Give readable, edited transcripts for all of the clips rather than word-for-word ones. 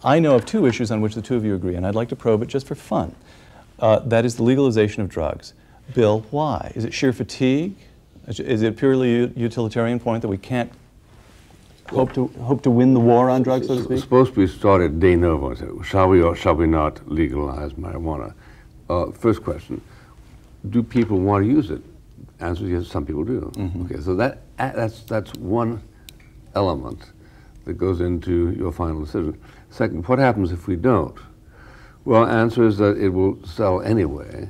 I know of two issues on which the two of you agree, and I'd like to probe it just for fun. That is the legalization of drugs. Bill, why? Is it sheer fatigue? Is it purely a utilitarian point that we can't hope to win the war on drugs, so to speak? It's supposed to be started de novo. Shall we or shall we not legalize marijuana? First question, do people want to use it? Answer is yes, some people do. Mm-hmm. Okay, so that's one element that goes into your final decision. Second, what happens if we don't? Well, answer is that it will sell anyway,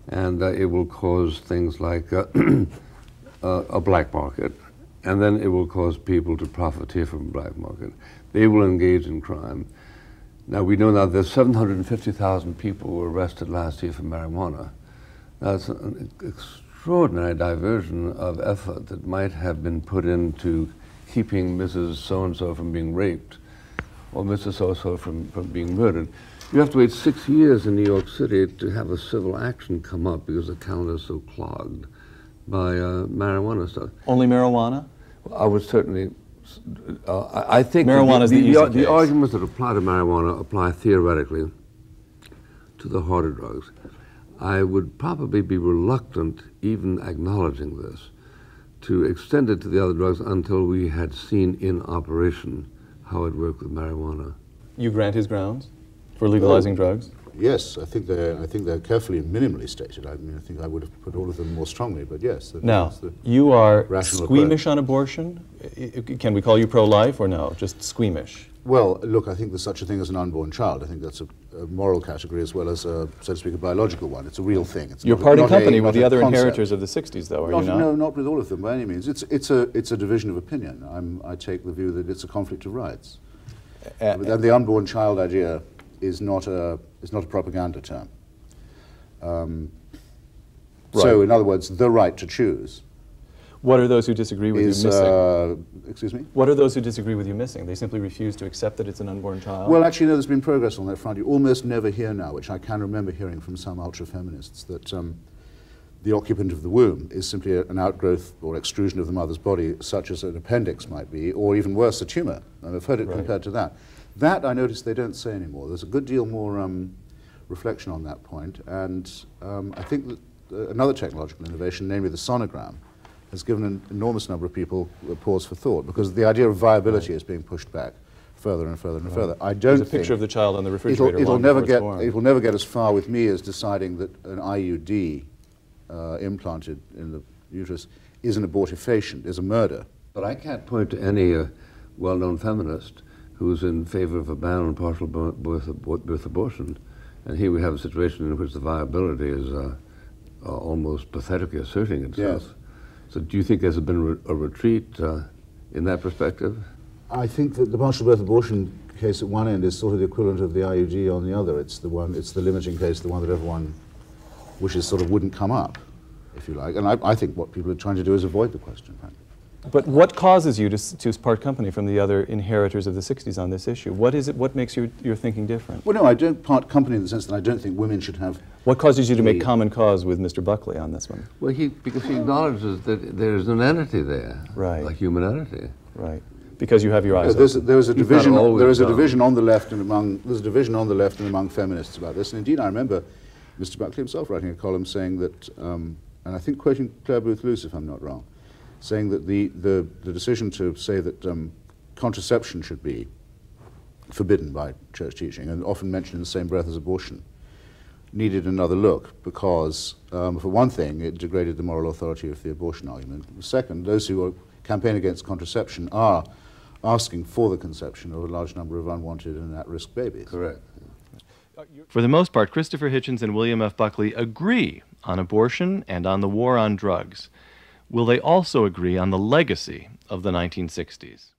and it will cause things like a black market, and then it will cause people to profiteer from the black market. They will engage in crime. Now, we know now there's 750,000 people were arrested last year for marijuana. That's an extraordinary diversion of effort that might have been put into keeping Mrs. So-and-so from being raped or Mr. So-and-so from being murdered. You have to wait 6 years in New York City to have a civil action come up because the calendar is so clogged by marijuana stuff. Only marijuana? I would certainly, I think marijuana is the easy case. The arguments that apply to marijuana apply theoretically to the harder drugs. I would probably be reluctant, even acknowledging this, to extend it to the other drugs until we had seen in operation how it worked with marijuana. You grant his grounds for legalizing drugs? Yes, I think they're carefully and minimally stated. I mean, I think I would have put all of them more strongly, but yes. Now, you are squeamish on abortion? Can we call you pro-life or no, just squeamish? Well, look, I think there's such a thing as an unborn child. I think that's a moral category as well as, so to speak, a biological one. It's a real thing. It's You're parting company with the other inheritors of the 60s, though, are you not? No, not with all of them by any means. It's a division of opinion. I take the view that it's a conflict of rights. And the unborn child idea is not a propaganda term. Right. So, in other words, the right to choose. What are those who disagree with you missing? Excuse me? What are those who disagree with you missing? They simply refuse to accept that it's an unborn child? Well, actually, no, there's been progress on that front. You almost never hear now, which I can remember hearing from some ultra-feminists, that the occupant of the womb is simply an outgrowth or extrusion of the mother's body, such as an appendix might be, or even worse, a tumor. And I've heard it compared to that. That, I notice, they don't say anymore. There's a good deal more reflection on that point, and I think that another technological innovation, namely the sonogram, has given an enormous number of people a pause for thought, because the idea of viability is being pushed back further and further and further. I don't There's a picture of the child on the refrigerator. It'll never get as far with me as deciding that an IUD implanted in the uterus is an abortifacient, is a murder. But I can't point to any well-known feminist who's in favor of a ban on partial birth abortion. And here we have a situation in which the viability is almost pathetically asserting itself. Yes. So do you think there's been a retreat in that perspective? I think that the partial birth abortion case at one end is sort of the equivalent of the IUD on the other. It's the limiting case, the one that everyone wishes sort of wouldn't come up, if you like. And I think what people are trying to do is avoid the question, frankly. But what causes you to part company from the other inheritors of the 60s on this issue? What is it? What makes your thinking different? Well, no, I don't part company in the sense that I don't think women should have... What causes you to make common cause with Mr. Buckley on this one? Well, because he acknowledges that there's an entity there, right, a human entity. Right. Because you have your eyes open. There is a division on the left and among feminists about this. And indeed, I remember Mr. Buckley himself writing a column saying that, and I think quoting Claire Booth Luce, if I'm not wrong, saying that the decision to say that contraception should be forbidden by church teaching, and often mentioned in the same breath as abortion, needed another look because, for one thing, it degraded the moral authority of the abortion argument. Second, those who campaign against contraception are asking for the conception of a large number of unwanted and at-risk babies. Correct. For the most part, Christopher Hitchens and William F. Buckley agree on abortion and on the war on drugs. Will they also agree on the legacy of the 1960s?